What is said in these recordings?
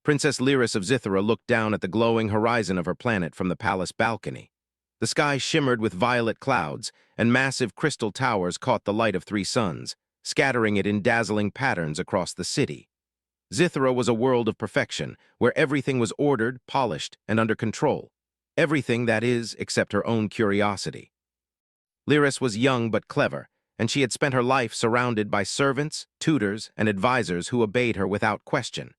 Princess Lyris of Zithra looked down at the glowing horizon of her planet from the palace balcony. The sky shimmered with violet clouds, and massive crystal towers caught the light of three suns, scattering it in dazzling patterns across the city. Zithra was a world of perfection, where everything was ordered, polished, and under control. Everything, that is, except her own curiosity. Lyris was young but clever, and she had spent her life surrounded by servants, tutors, and advisors who obeyed her without question.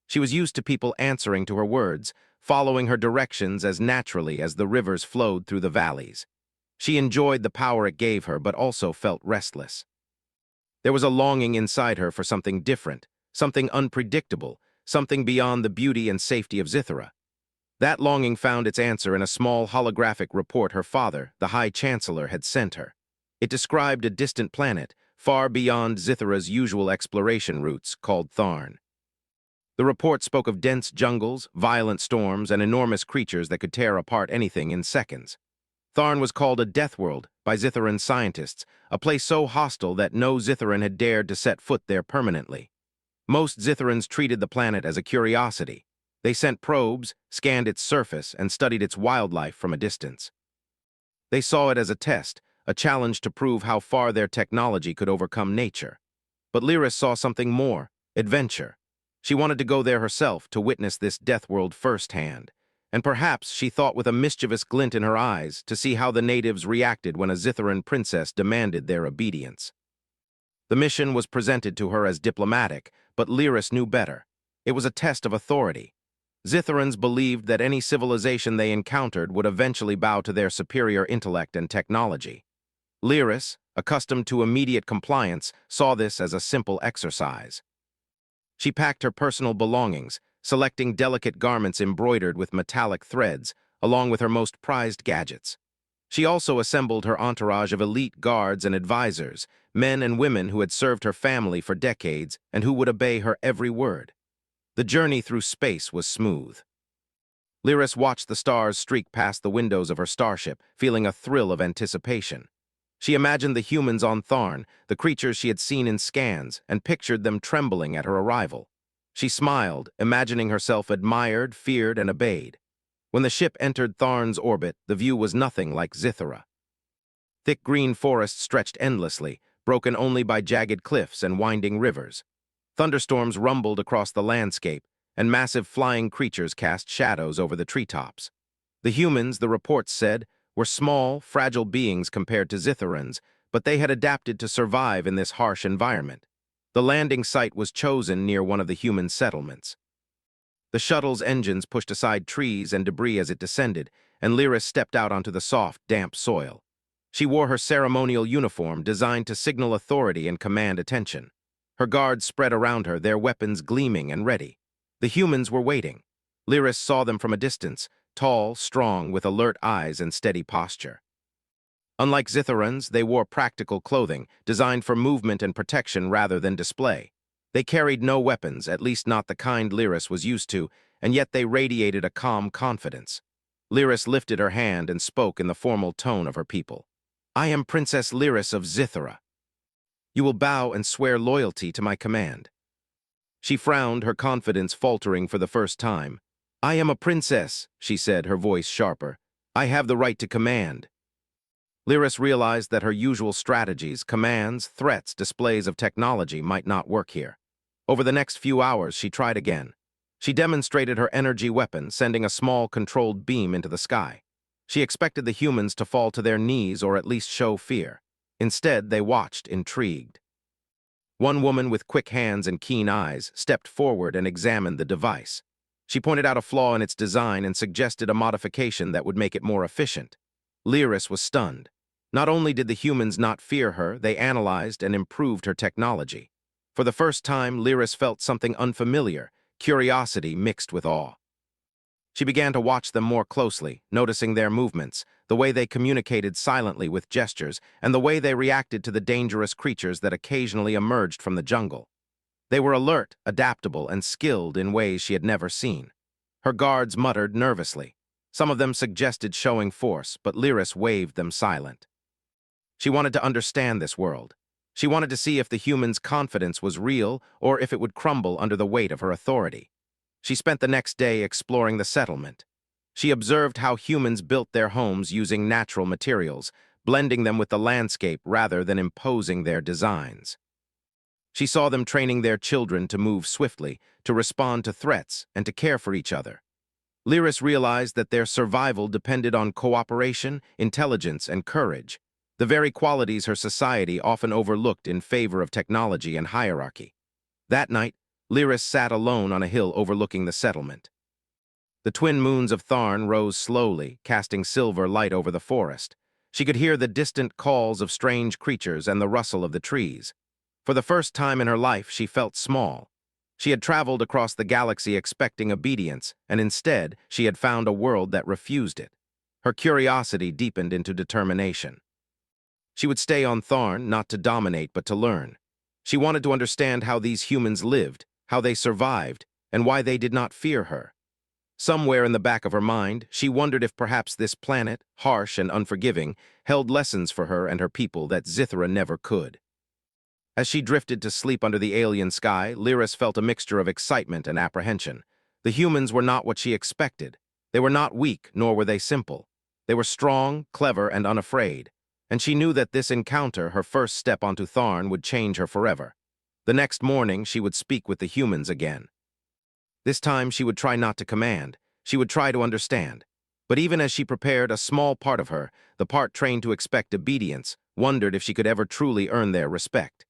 She was used to people answering to her words, following her directions as naturally as the rivers flowed through the valleys. She enjoyed the power it gave her, but also felt restless. There was a longing inside her for something different, something unpredictable, something beyond the beauty and safety of Zithra. That longing found its answer in a small holographic report her father, the High Chancellor, had sent her. It described a distant planet, far beyond Zithra's usual exploration routes, called Thorne. The report spoke of dense jungles, violent storms, and enormous creatures that could tear apart anything in seconds. Thorne was called a Deathworld by Zitharan scientists, a place so hostile that no Zitharan had dared to set foot there permanently. Most Zitharans treated the planet as a curiosity. They sent probes, scanned its surface, and studied its wildlife from a distance. They saw it as a test, a challenge to prove how far their technology could overcome nature. But Lyris saw something more: adventure. She wanted to go there herself to witness this death world firsthand, and perhaps, she thought with a mischievous glint in her eyes, to see how the natives reacted when a Zitharan princess demanded their obedience. The mission was presented to her as diplomatic, but Lyris knew better. It was a test of authority. Zitharans believed that any civilization they encountered would eventually bow to their superior intellect and technology. Lyris, accustomed to immediate compliance, saw this as a simple exercise. She packed her personal belongings, selecting delicate garments embroidered with metallic threads, along with her most prized gadgets. She also assembled her entourage of elite guards and advisors, men and women who had served her family for decades and who would obey her every word. The journey through space was smooth. Lyris watched the stars streak past the windows of her starship, feeling a thrill of anticipation. She imagined the humans on Thorne, the creatures she had seen in scans, and pictured them trembling at her arrival. She smiled, imagining herself admired, feared, and obeyed. When the ship entered Thorne's orbit, the view was nothing like Zithra. Thick green forests stretched endlessly, broken only by jagged cliffs and winding rivers. Thunderstorms rumbled across the landscape, and massive flying creatures cast shadows over the treetops. The humans, the reports said, were small, fragile beings compared to Zitharans, but they had adapted to survive in this harsh environment. The landing site was chosen near one of the human settlements. The shuttle's engines pushed aside trees and debris as it descended, and Lyris stepped out onto the soft, damp soil. She wore her ceremonial uniform designed to signal authority and command attention. Her guards spread around her, their weapons gleaming and ready. The humans were waiting. Lyris saw them from a distance, tall, strong, with alert eyes and steady posture. Unlike Zitharans, they wore practical clothing, designed for movement and protection rather than display. They carried no weapons, at least not the kind Lyris was used to, and yet they radiated a calm confidence. Lyris lifted her hand and spoke in the formal tone of her people. "I am Princess Lyris of Zithra. You will bow and swear loyalty to my command." She frowned, her confidence faltering for the first time. "I am a princess," she said, her voice sharper. "I have the right to command." Lyris realized that her usual strategies, commands, threats, displays of technology might not work here. Over the next few hours, she tried again. She demonstrated her energy weapon, sending a small, controlled beam into the sky. She expected the humans to fall to their knees or at least show fear. Instead, they watched, intrigued. One woman with quick hands and keen eyes stepped forward and examined the device. She pointed out a flaw in its design and suggested a modification that would make it more efficient. Lyris was stunned. Not only did the humans not fear her, they analyzed and improved her technology. For the first time, Lyris felt something unfamiliar, curiosity mixed with awe. She began to watch them more closely, noticing their movements, the way they communicated silently with gestures, and the way they reacted to the dangerous creatures that occasionally emerged from the jungle. They were alert, adaptable, and skilled in ways she had never seen. Her guards muttered nervously. Some of them suggested showing force, but Lyris waved them silent. She wanted to understand this world. She wanted to see if the humans' confidence was real or if it would crumble under the weight of her authority. She spent the next day exploring the settlement. She observed how humans built their homes using natural materials, blending them with the landscape rather than imposing their designs. She saw them training their children to move swiftly, to respond to threats, and to care for each other. Lyris realized that their survival depended on cooperation, intelligence, and courage, the very qualities her society often overlooked in favor of technology and hierarchy. That night, Lyris sat alone on a hill overlooking the settlement. The twin moons of Thorne rose slowly, casting silver light over the forest. She could hear the distant calls of strange creatures and the rustle of the trees. For the first time in her life, she felt small. She had traveled across the galaxy expecting obedience, and instead, she had found a world that refused it. Her curiosity deepened into determination. She would stay on Thorne not to dominate but to learn. She wanted to understand how these humans lived, how they survived, and why they did not fear her. Somewhere in the back of her mind, she wondered if perhaps this planet, harsh and unforgiving, held lessons for her and her people that Zitha never could. As she drifted to sleep under the alien sky, Lyris felt a mixture of excitement and apprehension. The humans were not what she expected. They were not weak, nor were they simple. They were strong, clever, and unafraid. And she knew that this encounter, her first step onto Thorne, would change her forever. The next morning, she would speak with the humans again. This time, she would try not to command. She would try to understand. But even as she prepared, a small part of her, the part trained to expect obedience, wondered if she could ever truly earn their respect.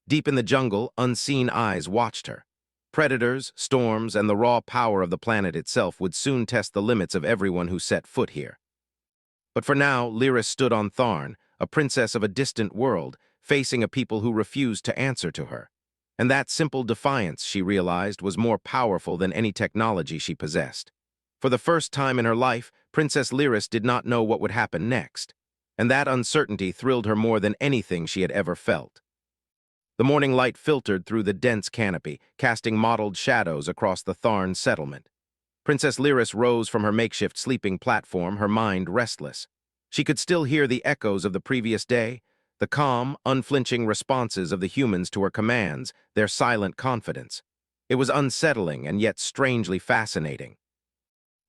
Deep in the jungle, unseen eyes watched her. Predators, storms, and the raw power of the planet itself would soon test the limits of everyone who set foot here. But for now, Lyris stood on Thorne, a princess of a distant world, facing a people who refused to answer to her. And that simple defiance, she realized, was more powerful than any technology she possessed. For the first time in her life, Princess Lyris did not know what would happen next, and that uncertainty thrilled her more than anything she had ever felt. The morning light filtered through the dense canopy, casting mottled shadows across the Thorne settlement. Princess Lyris rose from her makeshift sleeping platform, her mind restless. She could still hear the echoes of the previous day, the calm, unflinching responses of the humans to her commands, their silent confidence. It was unsettling and yet strangely fascinating.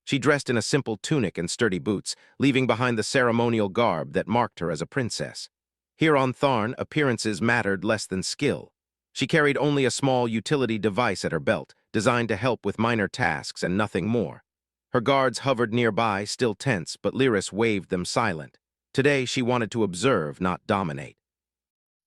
She dressed in a simple tunic and sturdy boots, leaving behind the ceremonial garb that marked her as a princess. Here on Thorne, appearances mattered less than skill. She carried only a small utility device at her belt, designed to help with minor tasks and nothing more. Her guards hovered nearby, still tense, but Lyris waved them silent. Today, she wanted to observe, not dominate.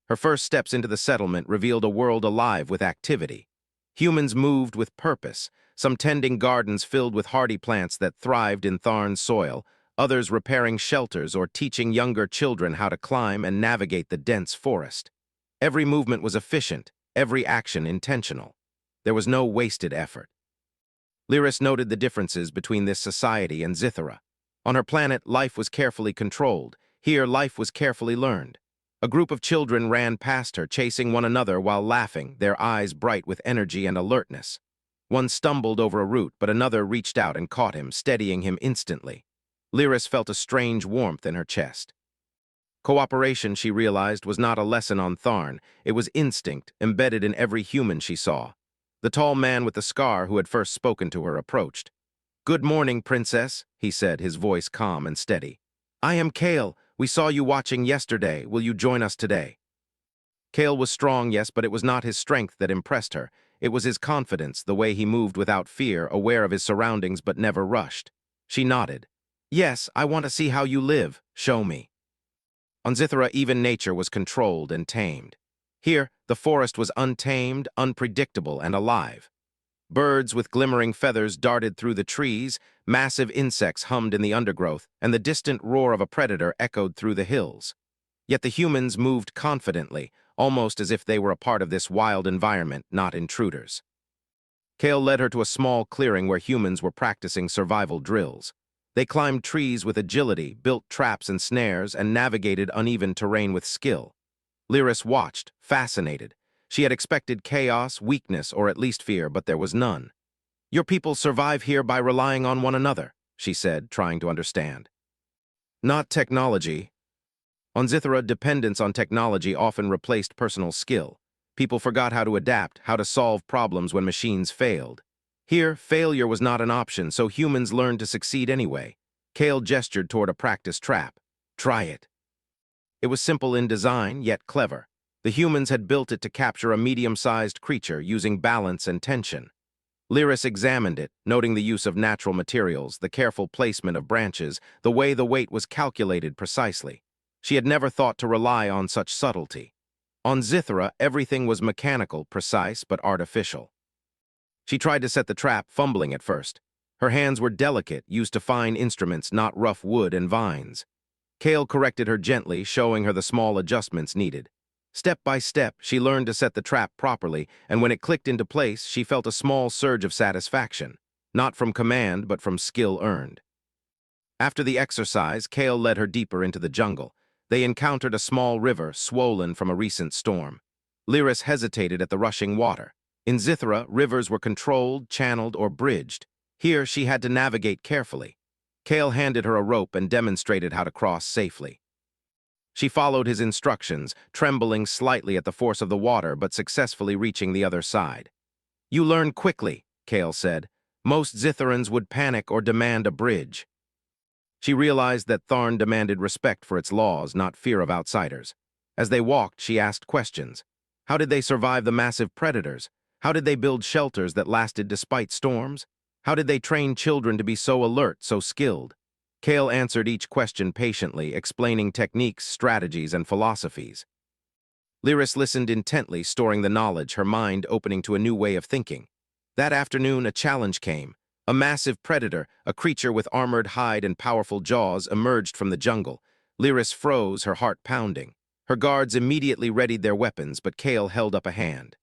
Her first steps into the settlement revealed a world alive with activity. Humans moved with purpose, some tending gardens filled with hardy plants that thrived in Thorne's soil, others repairing shelters or teaching younger children how to climb and navigate the dense forest. Every movement was efficient, every action intentional. There was no wasted effort. Lyris noted the differences between this society and Zitha. On her planet, life was carefully controlled. Here, life was carefully learned. A group of children ran past her, chasing one another while laughing, their eyes bright with energy and alertness. One stumbled over a root, but another reached out and caught him, steadying him instantly. Lyris felt a strange warmth in her chest. Cooperation, she realized, was not a lesson on Thorne. It was instinct, embedded in every human she saw. The tall man with the scar who had first spoken to her approached. "Good morning, Princess," he said, his voice calm and steady. "I am Kale. We saw you watching yesterday. Will you join us today?" Kale was strong, yes, but it was not his strength that impressed her. It was his confidence, the way he moved without fear, aware of his surroundings but never rushed. She nodded. "Yes, I want to see how you live. Show me." On Zitha, even nature was controlled and tamed. Here, the forest was untamed, unpredictable, and alive. Birds with glimmering feathers darted through the trees, massive insects hummed in the undergrowth, and the distant roar of a predator echoed through the hills. Yet the humans moved confidently, almost as if they were a part of this wild environment, not intruders. Kale led her to a small clearing where humans were practicing survival drills. They climbed trees with agility, built traps and snares, and navigated uneven terrain with skill. Lyris watched, fascinated. She had expected chaos, weakness, or at least fear, but there was none. "Your people survive here by relying on one another," she said, trying to understand. "Not technology." On Zitha, dependence on technology often replaced personal skill. People forgot how to adapt, how to solve problems when machines failed. Here, failure was not an option, so humans learned to succeed anyway. Kale gestured toward a practice trap. Try it. It was simple in design, yet clever. The humans had built it to capture a medium-sized creature using balance and tension. Lyris examined it, noting the use of natural materials, the careful placement of branches, the way the weight was calculated precisely. She had never thought to rely on such subtlety. On Zithra, everything was mechanical, precise, but artificial. She tried to set the trap, fumbling at first. Her hands were delicate, used to fine instruments, not rough wood and vines. Kale corrected her gently, showing her the small adjustments needed. Step by step, she learned to set the trap properly, and when it clicked into place, she felt a small surge of satisfaction, not from command, but from skill earned. After the exercise, Kale led her deeper into the jungle. They encountered a small river, swollen from a recent storm. Lyris hesitated at the rushing water. In Zithra, rivers were controlled, channeled, or bridged. Here, she had to navigate carefully. Kale handed her a rope and demonstrated how to cross safely. She followed his instructions, trembling slightly at the force of the water, but successfully reaching the other side. You learn quickly, Kale said. Most Zitharans would panic or demand a bridge. She realized that Thorne demanded respect for its laws, not fear of outsiders. As they walked, she asked questions. How did they survive the massive predators? How did they build shelters that lasted despite storms? How did they train children to be so alert, so skilled? Kale answered each question patiently, explaining techniques, strategies, and philosophies. Lyris listened intently, storing the knowledge, her mind opening to a new way of thinking. That afternoon, a challenge came. A massive predator, a creature with armored hide and powerful jaws, emerged from the jungle. Lyris froze, her heart pounding. Her guards immediately readied their weapons, but Kale held up a hand.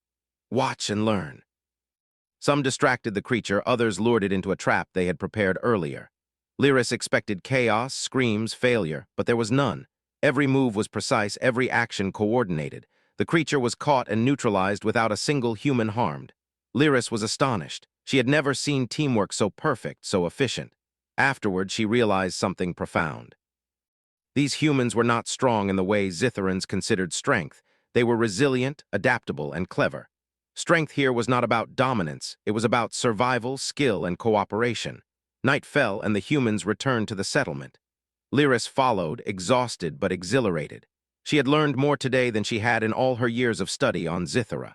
Watch and learn. Some distracted the creature, others lured it into a trap they had prepared earlier. Lyris expected chaos, screams, failure, but there was none. Every move was precise, every action coordinated. The creature was caught and neutralized without a single human harmed. Lyris was astonished. She had never seen teamwork so perfect, so efficient. Afterward, she realized something profound. These humans were not strong in the way Zitharans considered strength. They were resilient, adaptable, and clever. Strength here was not about dominance. It was about survival, skill, and cooperation. Night fell, and the humans returned to the settlement. Lyris followed, exhausted but exhilarated. She had learned more today than she had in all her years of study on Zithara.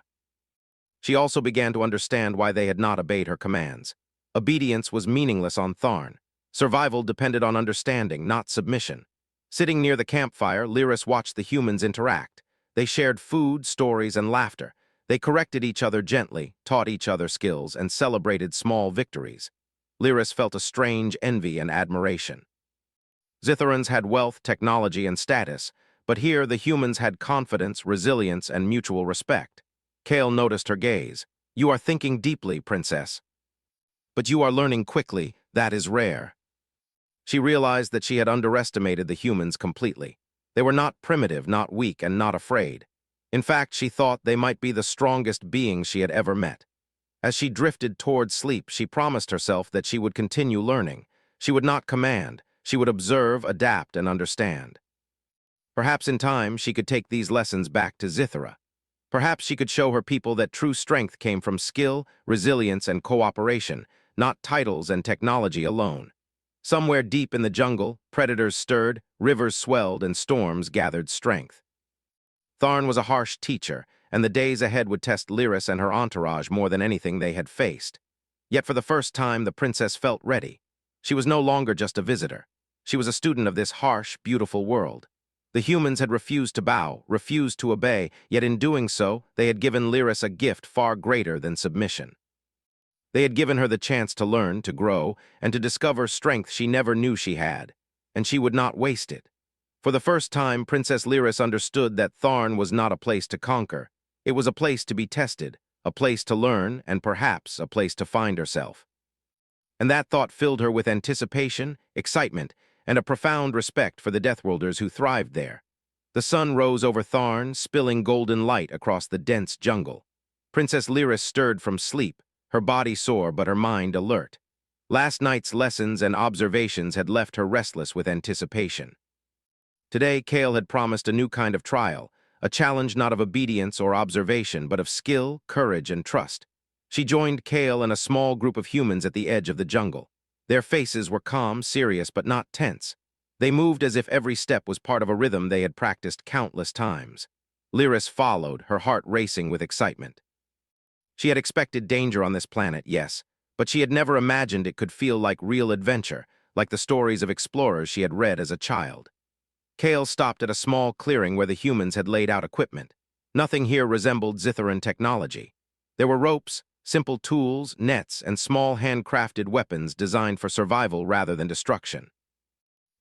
She also began to understand why they had not obeyed her commands. Obedience was meaningless on Thorne. Survival depended on understanding, not submission. Sitting near the campfire, Lyris watched the humans interact. They shared food, stories, and laughter. They corrected each other gently, taught each other skills, and celebrated small victories. Lyris felt a strange envy and admiration. Zitharans had wealth, technology, and status, but here the humans had confidence, resilience, and mutual respect. Kale noticed her gaze. You are thinking deeply, princess. But you are learning quickly. That is rare. She realized that she had underestimated the humans completely. They were not primitive, not weak, and not afraid. In fact, she thought they might be the strongest beings she had ever met. As she drifted toward sleep, she promised herself that she would continue learning. She would not command. She would observe, adapt, and understand. Perhaps in time, she could take these lessons back to Zithara. Perhaps she could show her people that true strength came from skill, resilience, and cooperation, not titles and technology alone. Somewhere deep in the jungle, predators stirred, rivers swelled, and storms gathered strength. Thorne was a harsh teacher, and the days ahead would test Lyris and her entourage more than anything they had faced. Yet for the first time, the princess felt ready. She was no longer just a visitor. She was a student of this harsh, beautiful world. The humans had refused to bow, refused to obey, yet in doing so, they had given Lyris a gift far greater than submission. They had given her the chance to learn, to grow, and to discover strength she never knew she had, and she would not waste it. For the first time, Princess Lyris understood that Thorne was not a place to conquer. It was a place to be tested, a place to learn, and perhaps a place to find herself. And that thought filled her with anticipation, excitement, and a profound respect for the Deathworlders who thrived there. The sun rose over Thorne, spilling golden light across the dense jungle. Princess Lyris stirred from sleep, her body sore but her mind alert. Last night's lessons and observations had left her restless with anticipation. Today, Kale had promised a new kind of trial, a challenge not of obedience or observation, but of skill, courage, and trust. She joined Kale and a small group of humans at the edge of the jungle. Their faces were calm, serious, but not tense. They moved as if every step was part of a rhythm they had practiced countless times. Lyris followed, her heart racing with excitement. She had expected danger on this planet, yes, but she had never imagined it could feel like real adventure, like the stories of explorers she had read as a child. Kale stopped at a small clearing where the humans had laid out equipment. Nothing here resembled Zitharan technology. There were ropes, simple tools, nets, and small handcrafted weapons designed for survival rather than destruction.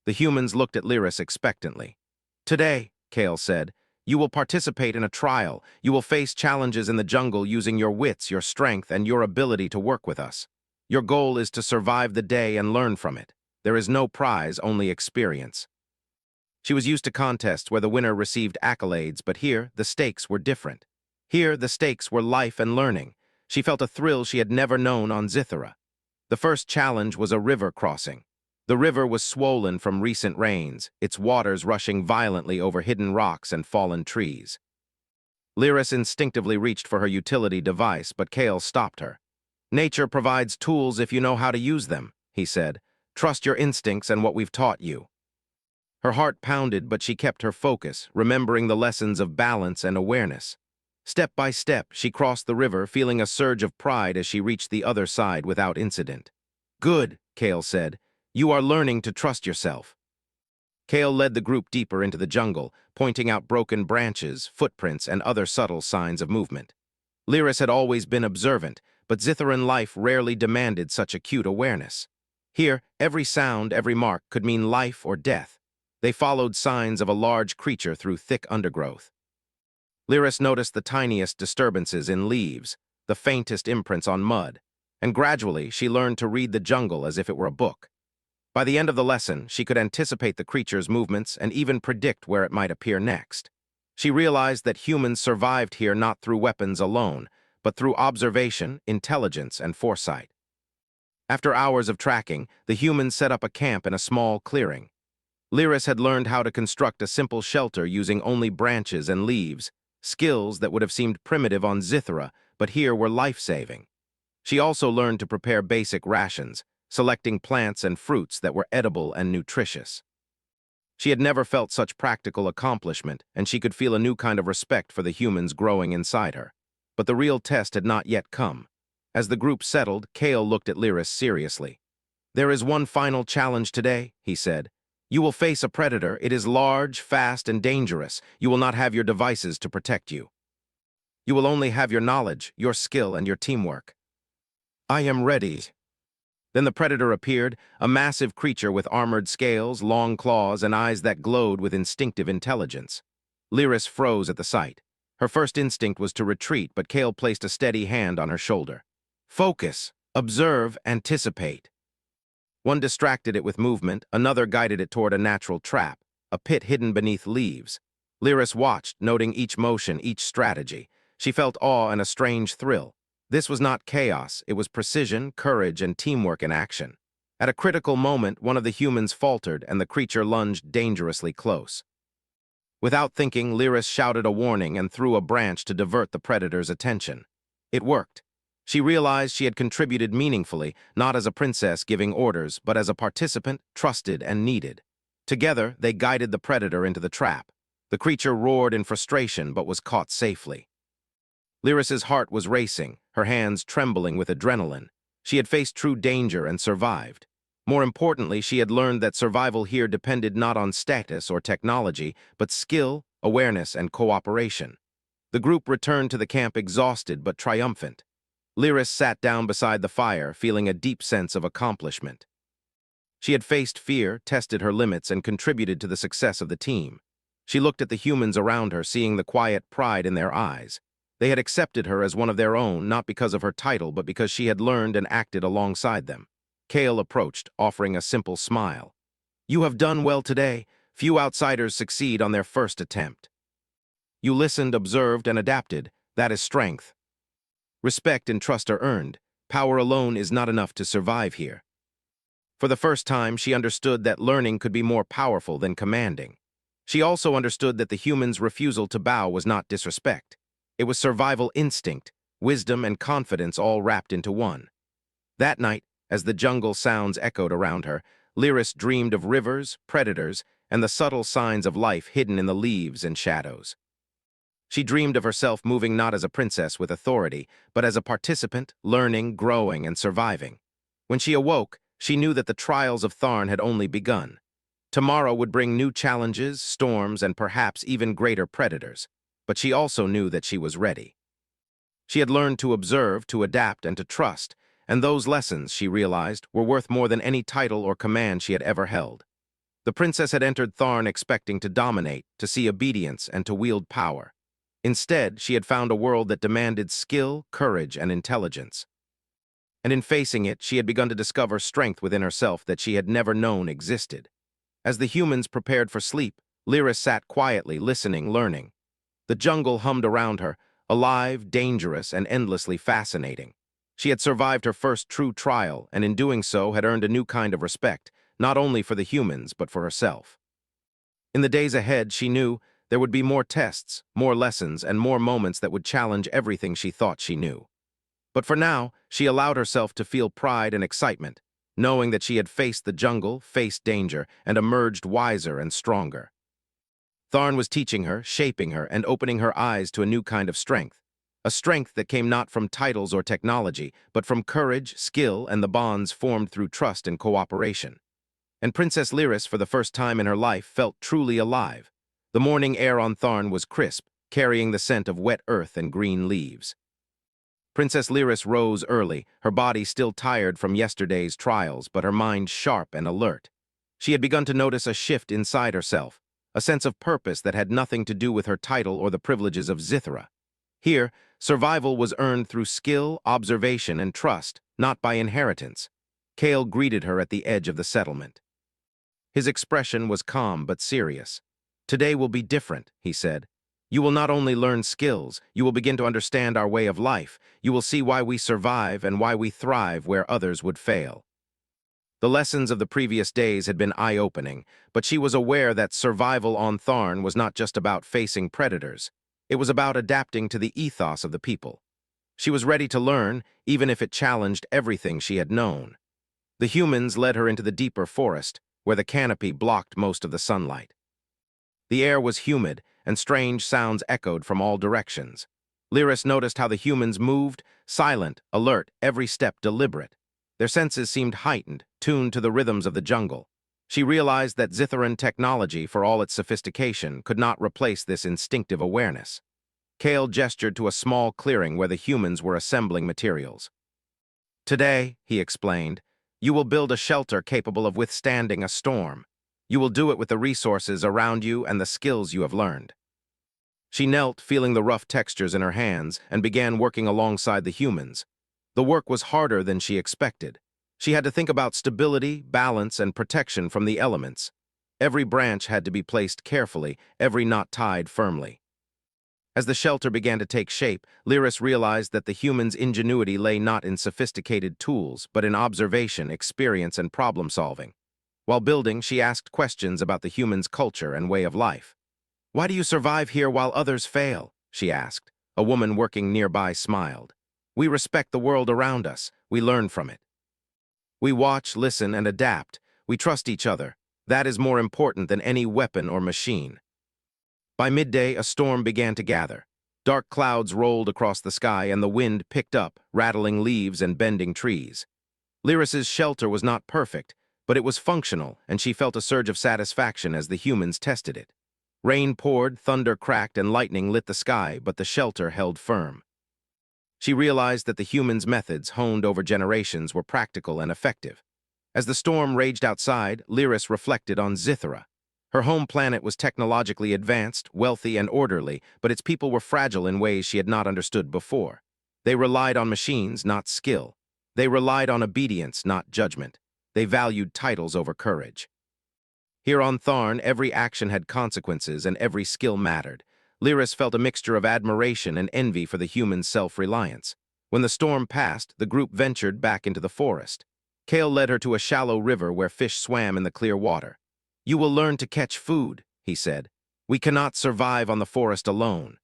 The humans looked at Lyris expectantly. "Today," Kale said, "you will participate in a trial. You will face challenges in the jungle using your wits, your strength, and your ability to work with us. Your goal is to survive the day and learn from it. There is no prize, only experience." She was used to contests where the winner received accolades, but here, the stakes were different. Here, the stakes were life and learning. She felt a thrill she had never known on Zithara. The first challenge was a river crossing. The river was swollen from recent rains, its waters rushing violently over hidden rocks and fallen trees. Lyris instinctively reached for her utility device, but Kale stopped her. "Nature provides tools if you know how to use them," he said. "Trust your instincts and what we've taught you." Her heart pounded, but she kept her focus, remembering the lessons of balance and awareness. Step by step, she crossed the river, feeling a surge of pride as she reached the other side without incident. "Good," Kale said. "You are learning to trust yourself." Kale led the group deeper into the jungle, pointing out broken branches, footprints, and other subtle signs of movement. Lyris had always been observant, but Zitharan life rarely demanded such acute awareness. Here, every sound, every mark could mean life or death. They followed signs of a large creature through thick undergrowth. Lyris noticed the tiniest disturbances in leaves, the faintest imprints on mud, and gradually she learned to read the jungle as if it were a book. By the end of the lesson, she could anticipate the creature's movements and even predict where it might appear next. She realized that humans survived here not through weapons alone, but through observation, intelligence, and foresight. After hours of tracking, the humans set up a camp in a small clearing. Lyris had learned how to construct a simple shelter using only branches and leaves, skills that would have seemed primitive on Zithara, but here were life-saving. She also learned to prepare basic rations, selecting plants and fruits that were edible and nutritious. She had never felt such practical accomplishment, and she could feel a new kind of respect for the humans growing inside her. But the real test had not yet come. As the group settled, Kale looked at Lyris seriously. "There is one final challenge today," he said. "You will face a predator. It is large, fast, and dangerous. You will not have your devices to protect you. You will only have your knowledge, your skill, and your teamwork." "I am ready." Then the predator appeared, a massive creature with armored scales, long claws, and eyes that glowed with instinctive intelligence. Lyris froze at the sight. Her first instinct was to retreat, but Kale placed a steady hand on her shoulder. "Focus, observe, anticipate." One distracted it with movement, another guided it toward a natural trap, a pit hidden beneath leaves. Lyris watched, noting each motion, each strategy. She felt awe and a strange thrill. This was not chaos, it was precision, courage, and teamwork in action. At a critical moment, one of the humans faltered and the creature lunged dangerously close. Without thinking, Lyris shouted a warning and threw a branch to divert the predator's attention. It worked. She realized she had contributed meaningfully, not as a princess giving orders, but as a participant, trusted and needed. Together, they guided the predator into the trap. The creature roared in frustration, but was caught safely. Lyris's heart was racing, her hands trembling with adrenaline. She had faced true danger and survived. More importantly, she had learned that survival here depended not on status or technology, but skill, awareness, and cooperation. The group returned to the camp exhausted but triumphant. Lyris sat down beside the fire, feeling a deep sense of accomplishment. She had faced fear, tested her limits, and contributed to the success of the team. She looked at the humans around her, seeing the quiet pride in their eyes. They had accepted her as one of their own, not because of her title, but because she had learned and acted alongside them. Kale approached, offering a simple smile. "You have done well today. Few outsiders succeed on their first attempt. You listened, observed, and adapted. That is strength. Respect and trust are earned. Power alone is not enough to survive here." For the first time, she understood that learning could be more powerful than commanding. She also understood that the humans' refusal to bow was not disrespect. It was survival instinct, wisdom, and confidence all wrapped into one. That night, as the jungle sounds echoed around her, Lyris dreamed of rivers, predators, and the subtle signs of life hidden in the leaves and shadows. She dreamed of herself moving not as a princess with authority, but as a participant, learning, growing, and surviving. When she awoke, she knew that the trials of Thorne had only begun. Tomorrow would bring new challenges, storms, and perhaps even greater predators. But she also knew that she was ready. She had learned to observe, to adapt, and to trust, and those lessons, she realized, were worth more than any title or command she had ever held. The princess had entered Thorne expecting to dominate, to see obedience, and to wield power. Instead, she had found a world that demanded skill, courage, and intelligence. And in facing it, she had begun to discover strength within herself that she had never known existed. As the humans prepared for sleep, Lyris sat quietly, listening, learning. The jungle hummed around her, alive, dangerous, and endlessly fascinating. She had survived her first true trial, and in doing so had earned a new kind of respect, not only for the humans, but for herself. In the days ahead, she knew there would be more tests, more lessons, and more moments that would challenge everything she thought she knew. But for now, she allowed herself to feel pride and excitement, knowing that she had faced the jungle, faced danger, and emerged wiser and stronger. Thorne was teaching her, shaping her, and opening her eyes to a new kind of strength. A strength that came not from titles or technology, but from courage, skill, and the bonds formed through trust and cooperation. And Princess Lyris, for the first time in her life, felt truly alive. The morning air on Thorne was crisp, carrying the scent of wet earth and green leaves. Princess Lyris rose early, her body still tired from yesterday's trials, but her mind sharp and alert. She had begun to notice a shift inside herself, a sense of purpose that had nothing to do with her title or the privileges of Zitha. Here, survival was earned through skill, observation, and trust, not by inheritance. Kale greeted her at the edge of the settlement. His expression was calm but serious. "Today will be different," he said. "You will not only learn skills, you will begin to understand our way of life. You will see why we survive and why we thrive where others would fail." The lessons of the previous days had been eye-opening, but she was aware that survival on Thorne was not just about facing predators. It was about adapting to the ethos of the people. She was ready to learn, even if it challenged everything she had known. The humans led her into the deeper forest, where the canopy blocked most of the sunlight. The air was humid, and strange sounds echoed from all directions. Lyris noticed how the humans moved, silent, alert, every step deliberate. Their senses seemed heightened, tuned to the rhythms of the jungle. She realized that Zitharan technology, for all its sophistication, could not replace this instinctive awareness. Kale gestured to a small clearing where the humans were assembling materials. "Today," he explained, "you will build a shelter capable of withstanding a storm. You will do it with the resources around you and the skills you have learned." She knelt, feeling the rough textures in her hands, and began working alongside the humans. The work was harder than she expected. She had to think about stability, balance, and protection from the elements. Every branch had to be placed carefully, every knot tied firmly. As the shelter began to take shape, Lyris realized that the humans' ingenuity lay not in sophisticated tools, but in observation, experience, and problem-solving. While building, she asked questions about the humans' culture and way of life. "Why do you survive here while others fail?" she asked. A woman working nearby smiled. "We respect the world around us. We learn from it. We watch, listen, and adapt. We trust each other. That is more important than any weapon or machine." By midday, a storm began to gather. Dark clouds rolled across the sky, and the wind picked up, rattling leaves and bending trees. Lyris's shelter was not perfect, but it was functional, and she felt a surge of satisfaction as the humans tested it. Rain poured, thunder cracked, and lightning lit the sky, but the shelter held firm. She realized that the humans' methods, honed over generations, were practical and effective. As the storm raged outside, Lyris reflected on Zitha. Her home planet was technologically advanced, wealthy, and orderly, but its people were fragile in ways she had not understood before. They relied on machines, not skill. They relied on obedience, not judgment. They valued titles over courage. Here on Thorne, every action had consequences and every skill mattered. Lyris felt a mixture of admiration and envy for the humans' self-reliance. When the storm passed, the group ventured back into the forest. Kale led her to a shallow river where fish swam in the clear water. "You will learn to catch food," he said. "We cannot survive on the forest alone."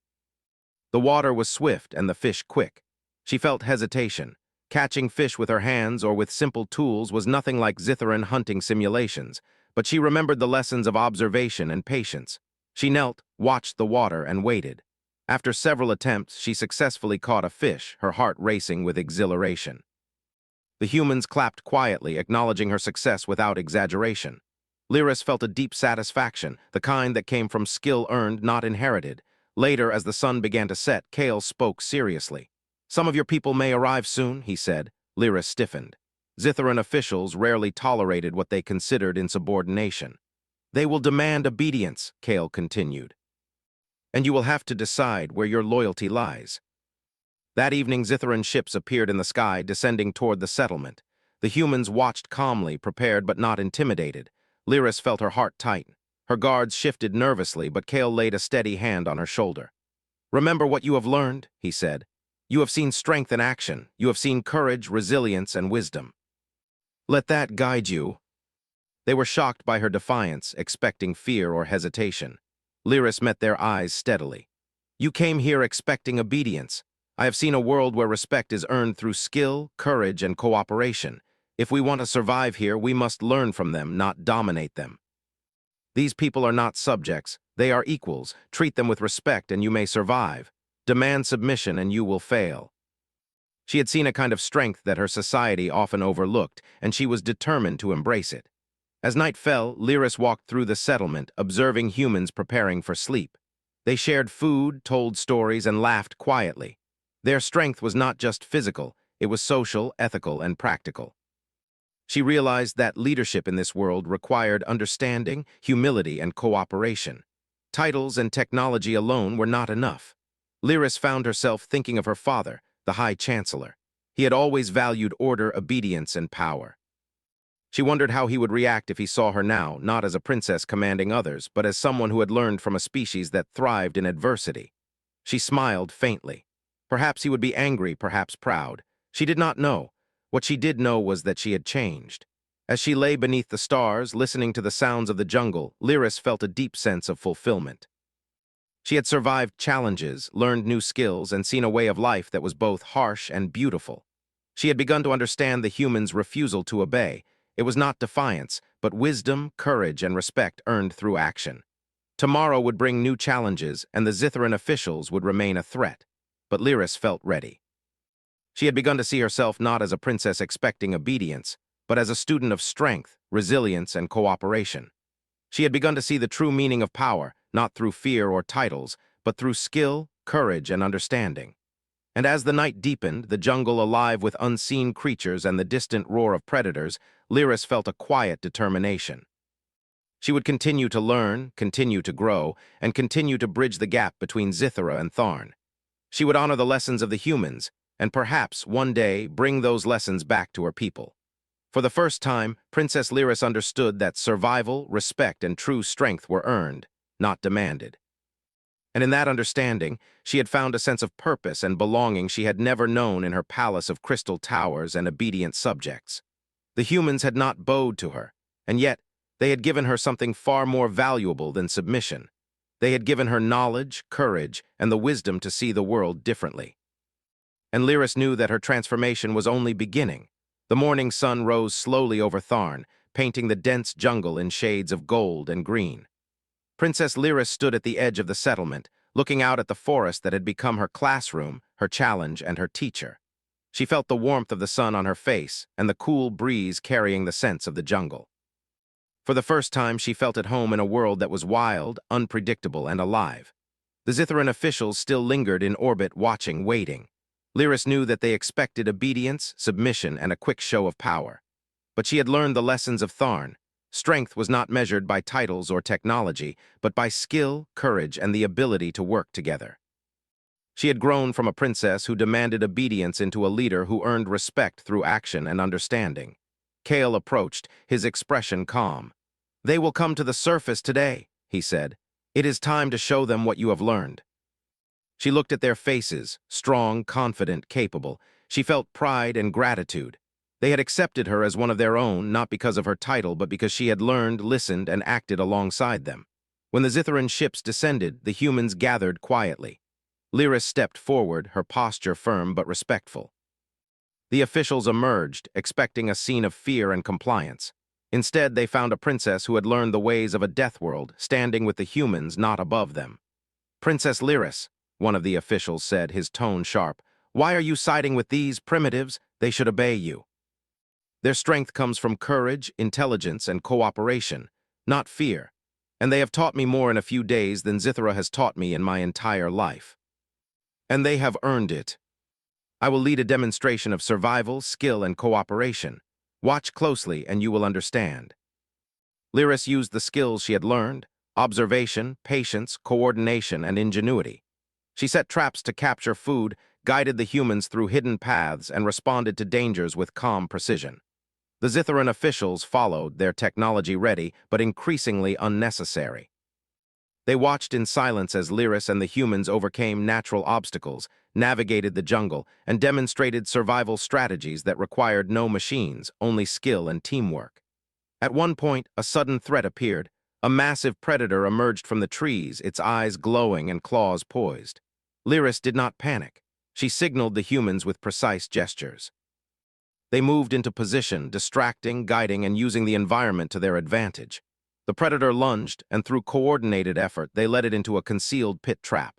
The water was swift and the fish quick. She felt hesitation. Catching fish with her hands or with simple tools was nothing like Zitharan hunting simulations, but she remembered the lessons of observation and patience. She knelt, watched the water, and waited. After several attempts, she successfully caught a fish, her heart racing with exhilaration. The humans clapped quietly, acknowledging her success without exaggeration. Lyris felt a deep satisfaction, the kind that came from skill earned, not inherited. Later, as the sun began to set, Kale spoke seriously. "Some of your people may arrive soon," he said. Lyris stiffened. Zitharan officials rarely tolerated what they considered insubordination. "They will demand obedience," Kale continued. "And you will have to decide where your loyalty lies." That evening, Zitharan ships appeared in the sky, descending toward the settlement. The humans watched calmly, prepared but not intimidated. Lyris felt her heart tighten. Her guards shifted nervously, but Kale laid a steady hand on her shoulder. "Remember what you have learned," he said. "You have seen strength in action. You have seen courage, resilience, and wisdom. Let that guide you." They were shocked by her defiance, expecting fear or hesitation. Lyris met their eyes steadily. "You came here expecting obedience. I have seen a world where respect is earned through skill, courage, and cooperation. If we want to survive here, we must learn from them, not dominate them. These people are not subjects. They are equals. Treat them with respect and you may survive. Demand submission and you will fail." She had seen a kind of strength that her society often overlooked, and she was determined to embrace it. As night fell, Lyris walked through the settlement, observing humans preparing for sleep. They shared food, told stories, and laughed quietly. Their strength was not just physical, it was social, ethical, and practical. She realized that leadership in this world required understanding, humility, and cooperation. Titles and technology alone were not enough. Lyris found herself thinking of her father, the High Chancellor. He had always valued order, obedience, and power. She wondered how he would react if he saw her now, not as a princess commanding others, but as someone who had learned from a species that thrived in adversity. She smiled faintly. Perhaps he would be angry, perhaps proud. She did not know. What she did know was that she had changed. As she lay beneath the stars, listening to the sounds of the jungle, Lyris felt a deep sense of fulfillment. She had survived challenges, learned new skills, and seen a way of life that was both harsh and beautiful. She had begun to understand the humans' refusal to obey. It was not defiance, but wisdom, courage, and respect earned through action. Tomorrow would bring new challenges, and the Zitharan officials would remain a threat. But Lyris felt ready. She had begun to see herself not as a princess expecting obedience, but as a student of strength, resilience, and cooperation. She had begun to see the true meaning of power, not through fear or titles, but through skill, courage, and understanding. And as the night deepened, the jungle alive with unseen creatures and the distant roar of predators, Lyris felt a quiet determination. She would continue to learn, continue to grow, and continue to bridge the gap between Zithara and Thorne. She would honor the lessons of the humans, and perhaps, one day, bring those lessons back to her people. For the first time, Princess Lyris understood that survival, respect, and true strength were earned, not demanded. And in that understanding, she had found a sense of purpose and belonging she had never known in her palace of crystal towers and obedient subjects. The humans had not bowed to her, and yet they had given her something far more valuable than submission. They had given her knowledge, courage, and the wisdom to see the world differently. And Lyris knew that her transformation was only beginning. The morning sun rose slowly over Thorne, painting the dense jungle in shades of gold and green. Princess Lyris stood at the edge of the settlement, looking out at the forest that had become her classroom, her challenge, and her teacher. She felt the warmth of the sun on her face and the cool breeze carrying the scents of the jungle. For the first time, she felt at home in a world that was wild, unpredictable, and alive. The Zitharan officials still lingered in orbit, watching, waiting. Lyris knew that they expected obedience, submission, and a quick show of power. But she had learned the lessons of Thorne. Strength was not measured by titles or technology, but by skill, courage, and the ability to work together. She had grown from a princess who demanded obedience into a leader who earned respect through action and understanding. Kale approached, his expression calm. "They will come to the surface today," he said. "It is time to show them what you have learned." She looked at their faces, strong, confident, capable. She felt pride and gratitude. They had accepted her as one of their own, not because of her title, but because she had learned, listened, and acted alongside them. When the Zitharan ships descended, the humans gathered quietly. Lyris stepped forward, her posture firm but respectful. The officials emerged, expecting a scene of fear and compliance. Instead, they found a princess who had learned the ways of a death world, standing with the humans not above them. "Princess Lyris," one of the officials said, his tone sharp, "why are you siding with these primitives? They should obey you. Their strength comes from courage, intelligence, and cooperation, not fear, and they have taught me more in a few days than Zitha has taught me in my entire life. And they have earned it. I will lead a demonstration of survival, skill, and cooperation. Watch closely and you will understand." Lyris used the skills she had learned: observation, patience, coordination, and ingenuity. She set traps to capture food, guided the humans through hidden paths, and responded to dangers with calm precision. The Zitharan officials followed, their technology ready, but increasingly unnecessary. They watched in silence as Lyris and the humans overcame natural obstacles, navigated the jungle, and demonstrated survival strategies that required no machines, only skill and teamwork. At one point, a sudden threat appeared. A massive predator emerged from the trees, its eyes glowing and claws poised. Lyris did not panic. She signaled the humans with precise gestures. They moved into position, distracting, guiding, and using the environment to their advantage. The predator lunged, and through coordinated effort, they led it into a concealed pit trap.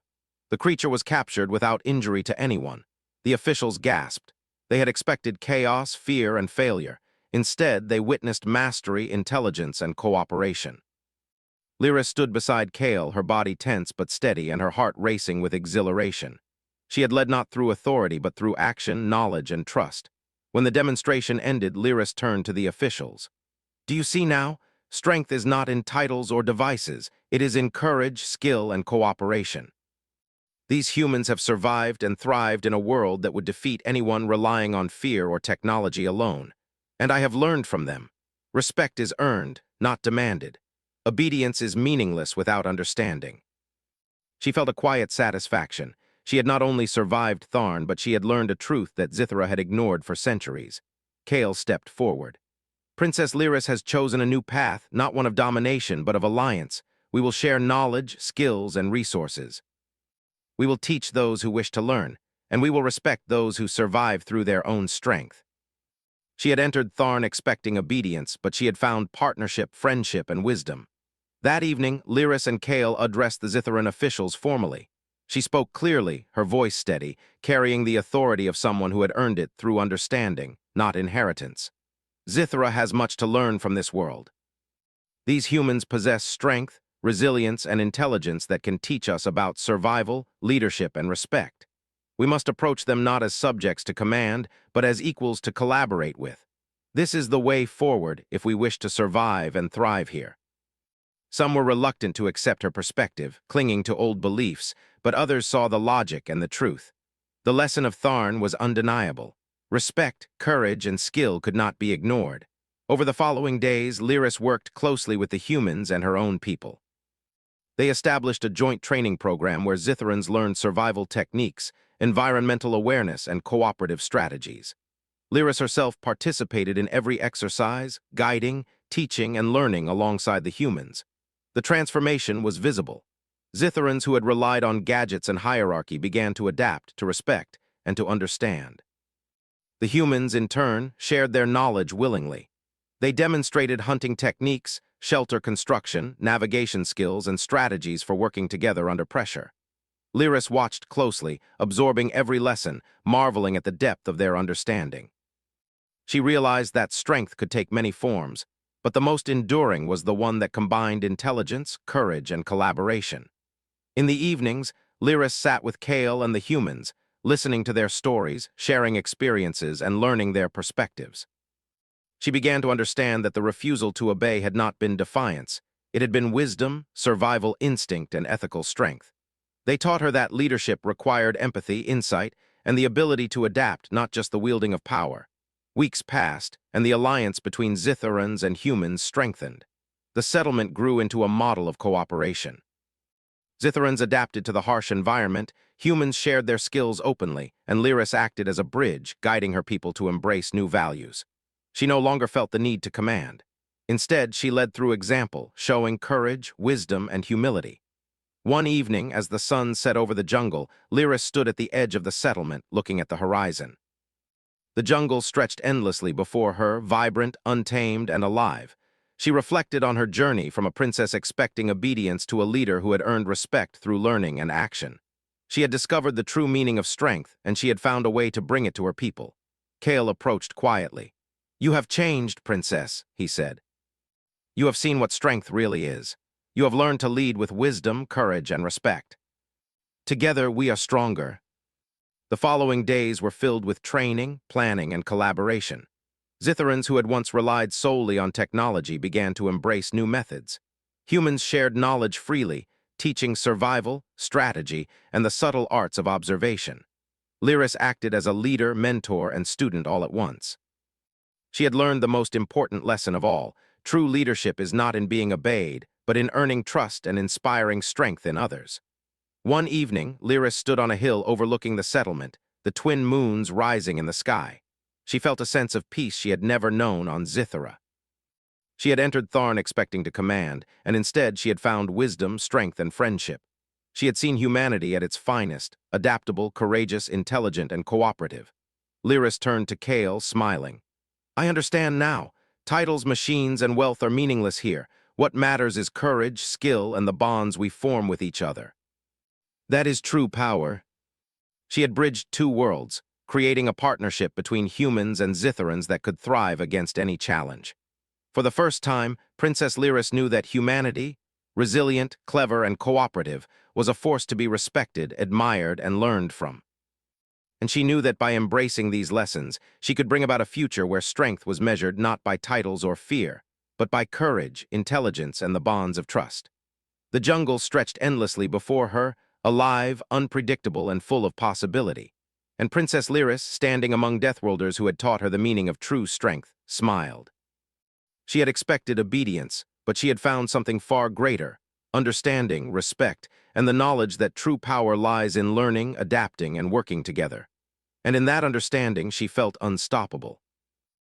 The creature was captured without injury to anyone. The officials gasped. They had expected chaos, fear, and failure. Instead, they witnessed mastery, intelligence, and cooperation. Lyris stood beside Kale, her body tense but steady and her heart racing with exhilaration. She had led not through authority but through action, knowledge, and trust. When the demonstration ended, Lyris turned to the officials. "Do you see now? Strength is not in titles or devices. It is in courage, skill, and cooperation. These humans have survived and thrived in a world that would defeat anyone relying on fear or technology alone. And I have learned from them. Respect is earned, not demanded. Obedience is meaningless without understanding." She felt a quiet satisfaction. She had not only survived Thorne, but she had learned a truth that Zitha had ignored for centuries. Kale stepped forward. "Princess Lyris has chosen a new path, not one of domination, but of alliance. We will share knowledge, skills, and resources. We will teach those who wish to learn, and we will respect those who survive through their own strength." She had entered Thorne expecting obedience, but she had found partnership, friendship, and wisdom. That evening, Lyris and Kale addressed the Zitharan officials formally. She spoke clearly, her voice steady, carrying the authority of someone who had earned it through understanding, not inheritance. "Zitha has much to learn from this world. These humans possess strength, resilience, and intelligence that can teach us about survival, leadership, and respect. We must approach them not as subjects to command, but as equals to collaborate with. This is the way forward if we wish to survive and thrive here." Some were reluctant to accept her perspective, clinging to old beliefs, but others saw the logic and the truth. The lesson of Thorne was undeniable. Respect, courage, and skill could not be ignored. Over the following days, Lyris worked closely with the humans and her own people. They established a joint training program where Zitharans learned survival techniques, environmental awareness, and cooperative strategies. Lyris herself participated in every exercise, guiding, teaching, and learning alongside the humans. The transformation was visible. Zitharans who had relied on gadgets and hierarchy began to adapt, to respect, and to understand. The humans, in turn, shared their knowledge willingly. They demonstrated hunting techniques, shelter construction, navigation skills, and strategies for working together under pressure. Lyris watched closely, absorbing every lesson, marveling at the depth of their understanding. She realized that strength could take many forms, but the most enduring was the one that combined intelligence, courage, and collaboration. In the evenings, Lyris sat with Kale and the humans, listening to their stories, sharing experiences, and learning their perspectives. She began to understand that the refusal to obey had not been defiance. It had been wisdom, survival instinct, and ethical strength. They taught her that leadership required empathy, insight, and the ability to adapt, not just the wielding of power. Weeks passed, and the alliance between Zitharans and humans strengthened. The settlement grew into a model of cooperation. Zitharans adapted to the harsh environment, humans shared their skills openly, and Lyris acted as a bridge, guiding her people to embrace new values. She no longer felt the need to command. Instead, she led through example, showing courage, wisdom, and humility. One evening, as the sun set over the jungle, Lyra stood at the edge of the settlement, looking at the horizon. The jungle stretched endlessly before her, vibrant, untamed, and alive. She reflected on her journey from a princess expecting obedience to a leader who had earned respect through learning and action. She had discovered the true meaning of strength, and she had found a way to bring it to her people. Kale approached quietly. "You have changed, princess," he said. "You have seen what strength really is. You have learned to lead with wisdom, courage, and respect. Together, we are stronger." The following days were filled with training, planning, and collaboration. Zitharans who had once relied solely on technology began to embrace new methods. Humans shared knowledge freely, teaching survival, strategy, and the subtle arts of observation. Lyris acted as a leader, mentor, and student all at once. She had learned the most important lesson of all: true leadership is not in being obeyed, but in earning trust and inspiring strength in others. One evening, Lyris stood on a hill overlooking the settlement, the twin moons rising in the sky. She felt a sense of peace she had never known on Zithara. She had entered Thorne expecting to command, and instead she had found wisdom, strength, and friendship. She had seen humanity at its finest, adaptable, courageous, intelligent, and cooperative. Lyris turned to Kale, smiling. "I understand now. Titles, machines, and wealth are meaningless here. What matters is courage, skill, and the bonds we form with each other. That is true power." She had bridged two worlds, creating a partnership between humans and Zitharans that could thrive against any challenge. For the first time, Princess Lyris knew that humanity, resilient, clever, and cooperative, was a force to be respected, admired, and learned from. And she knew that by embracing these lessons, she could bring about a future where strength was measured not by titles or fear, but by courage, intelligence, and the bonds of trust. The jungle stretched endlessly before her, alive, unpredictable, and full of possibility. And Princess Lyris, standing among Deathworlders who had taught her the meaning of true strength, smiled. She had expected obedience, but she had found something far greater: understanding, respect, and the knowledge that true power lies in learning, adapting, and working together. And in that understanding, she felt unstoppable.